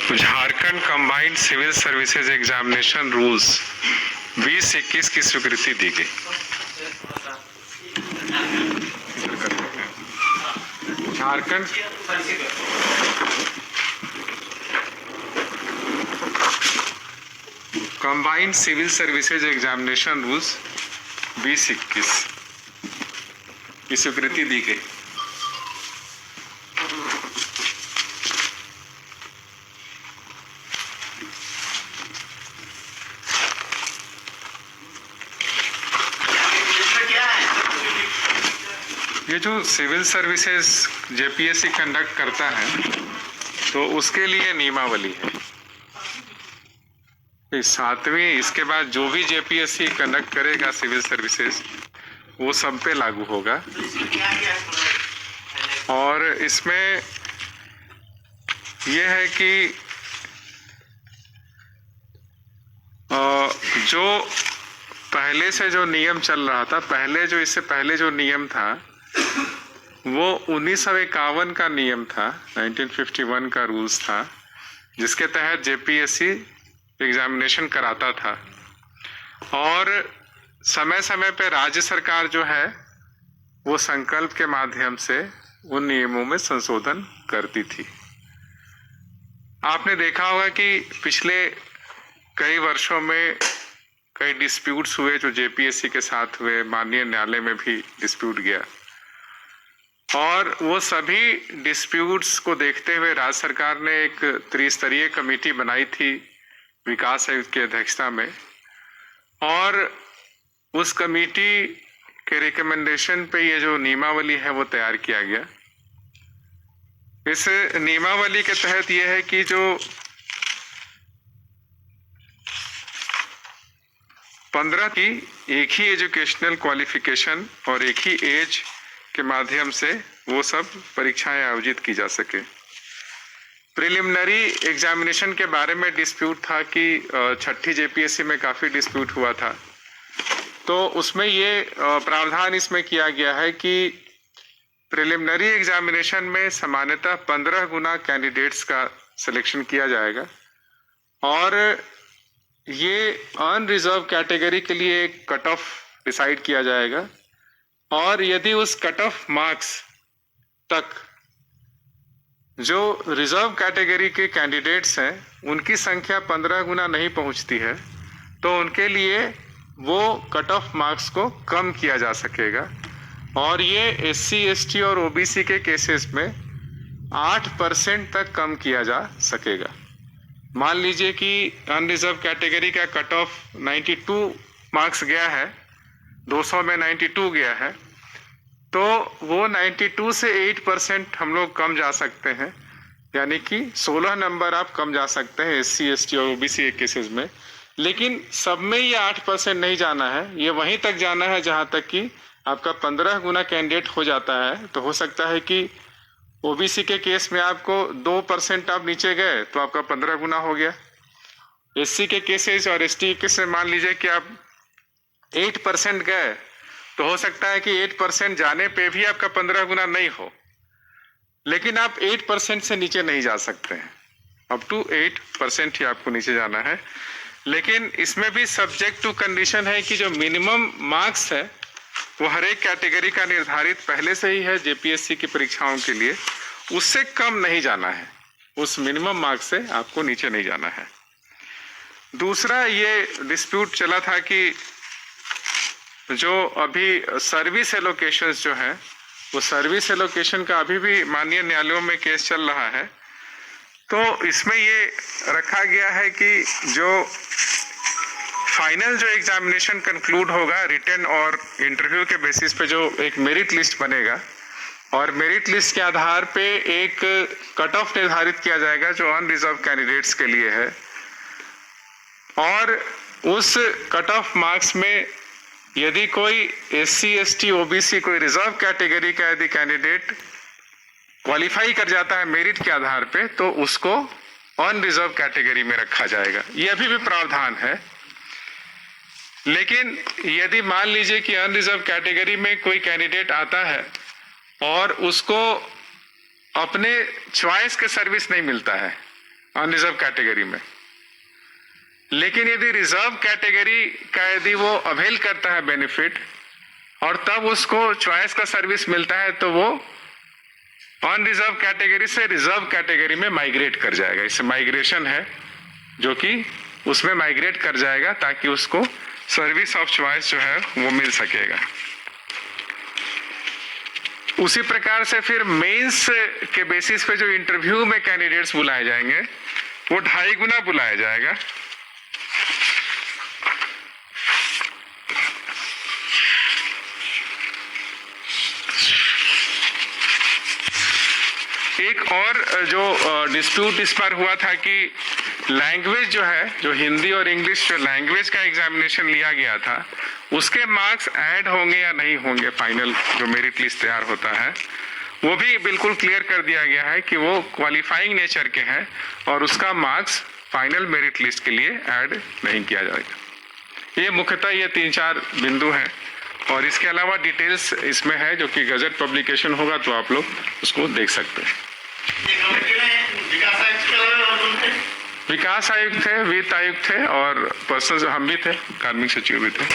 Jharkhand combined civil services examination rules 2021 की स्वीकृति दी गई। Jharkhand combined civil services examination rules 2021 की स्वीकृति दी गई। ये जो सिविल सर्विसेज जेपीएससी कंडक्ट करता है तो उसके लिए नियमावली है। 7वीं इसके बाद जो भी जेपीएससी कंडक्ट करेगा सिविल सर्विसेज वो सब पे लागू होगा। और इसमें यह है कि जो पहले से जो नियम चल रहा था, इससे पहले जो नियम था वो 1951 का नियम था, 1951 का रूल्स था, जिसके तहत जेपीएससी एग्जामिनेशन कराता था। और समय समय पे राज्य सरकार जो है वो संकल्प के माध्यम से उन नियमों में संशोधन करती थी। आपने देखा होगा कि पिछले कई वर्षों में कई डिस्प्यूट्स हुए जो जेपीएससी के साथ हुए, माननीय न्यायालय में भी डिस्प्यूट गया। और वो सभी डिस्प्यूट्स को देखते हुए राज्य सरकार ने एक त्रिस्तरीय कमेटी बनाई थी विकास आयुक्त की अध्यक्षता में, और उस कमेटी के रिकमेंडेशन पे ये जो नियमावली है वो तैयार किया गया। इस नियमावली के तहत ये है कि जो 15 की एक ही एजुकेशनल क्वालिफिकेशन और एक ही एज के माध्यम से वो सब परीक्षाएं आयोजित की जा सके। प्रिलिमिनरी एग्जामिनेशन के बारे में डिस्प्यूट था कि 6ठी जेपीएससी में काफ़ी डिस्प्यूट हुआ था, तो उसमें ये प्रावधान इसमें किया गया है कि प्रिलिमिनरी एग्जामिनेशन में सामान्यतः 15 गुना कैंडिडेट्स का सिलेक्शन किया जाएगा। और ये अनरिजर्व कैटेगरी के लिए एक कट ऑफ डिसाइड किया जाएगा, और यदि उस कट ऑफ मार्क्स तक जो रिजर्व कैटेगरी के कैंडिडेट्स हैं उनकी संख्या 15 गुना नहीं पहुंचती है तो उनके लिए वो कट ऑफ मार्क्स को कम किया जा सकेगा। और ये एससी, एसटी और ओबीसी के केसेस में 8% तक कम किया जा सकेगा। मान लीजिए कि अनरिजर्व कैटेगरी का कट ऑफ 92 मार्क्स गया है, 200 में 92 गया है, तो वो 92 से 8% हम लोग कम जा सकते हैं, यानी कि 16 नंबर आप कम जा सकते हैं एससी, एसटी और ओबीसी के केसेस में। लेकिन सब में ये 8% नहीं जाना है, ये वहीं तक जाना है जहां तक कि आपका 15 गुना कैंडिडेट हो जाता है। तो हो सकता है कि ओबीसी के केस में आपको 2% आप नीचे गए तो आपका 15 गुना हो गया। एससी के केसेस और एसटी के केस में मान लीजिए कि आप 8% गए तो हो सकता है कि 8% जाने पे भी आपका 15 गुना नहीं हो, लेकिन आप 8% से नीचे नहीं जा सकते हैं, अप टू 8% ही आपको नीचे जाना है। लेकिन इसमें भी सब्जेक्ट टू कंडीशन है कि जो मिनिमम मार्क्स है वो हर एक कैटेगरी का निर्धारित पहले से ही है जेपीएससी की परीक्षाओं के लिए, उससे कम नहीं जाना है, उस मिनिमम मार्क्स से आपको नीचे नहीं जाना है। दूसरा ये डिस्प्यूट चला था कि जो अभी सर्विस एलोकेशंस जो है वो सर्विस एलोकेशन का अभी भी माननीय न्यायालयों में केस चल रहा है। तो इसमें ये रखा गया है कि जो फाइनल जो एग्जामिनेशन कंक्लूड होगा रिटन और इंटरव्यू के बेसिस पे जो एक मेरिट लिस्ट बनेगा, और मेरिट लिस्ट के आधार पे एक कट ऑफ निर्धारित किया जाएगा जो अनरिजर्व कैंडिडेट्स के लिए है। और उस कट ऑफ मार्क्स में यदि कोई एससी, एसटी, ओबीसी कोई रिजर्व कैटेगरी का यदि कैंडिडेट क्वालिफाई कर जाता है मेरिट के आधार पे तो उसको अनरिजर्व कैटेगरी में रखा जाएगा। ये अभी भी प्रावधान है। लेकिन यदि मान लीजिए कि अनरिजर्व कैटेगरी में कोई कैंडिडेट आता है और उसको अपने चॉइस के सर्विस नहीं मिलता है, अनरिजर्व कैटेगरी में। लेकिन यदि रिजर्व कैटेगरी का यदि वो अवेल करता है बेनिफिट और तब उसको चॉइस का सर्विस मिलता है तो वो अनरिजर्व कैटेगरी से रिजर्व कैटेगरी में माइग्रेट कर जाएगा। इससे माइग्रेशन है जो कि उसमें माइग्रेट कर जाएगा ताकि उसको सर्विस ऑफ चॉइस जो है वो मिल सकेगा। उसी प्रकार से फिर मेंस के बेसिस पे जो इंटरव्यू में कैंडिडेट्स बुलाए जाएंगे वो 2.5 गुना बुलाया जाएगा। एक और जो डिस्प्यूट इस पर हुआ था कि लैंग्वेज जो है, जो हिंदी और इंग्लिश जो लैंग्वेज का एग्जामिनेशन लिया गया था उसके मार्क्स ऐड होंगे या नहीं होंगे। फाइनल जो मेरिट लिस्ट तैयार होता है वो भी बिल्कुल क्लियर कर दिया गया है कि वो क्वालिफाइंग नेचर के हैं और उसका मार्क्स फाइनल मेरिट लिस्ट के लिए ऐड नहीं किया जाएगा। ये मुख्यतः ये 3-4 बिंदु हैं और इसके अलावा डिटेल्स इसमें है जो कि गजट पब्लिकेशन होगा तो आप लोग उसको देख सकते हैं। विकास आयुक्त थे, वित्त आयुक्त थे और पर्सनल हम भी थे, कार्मिक सचिव भी थे।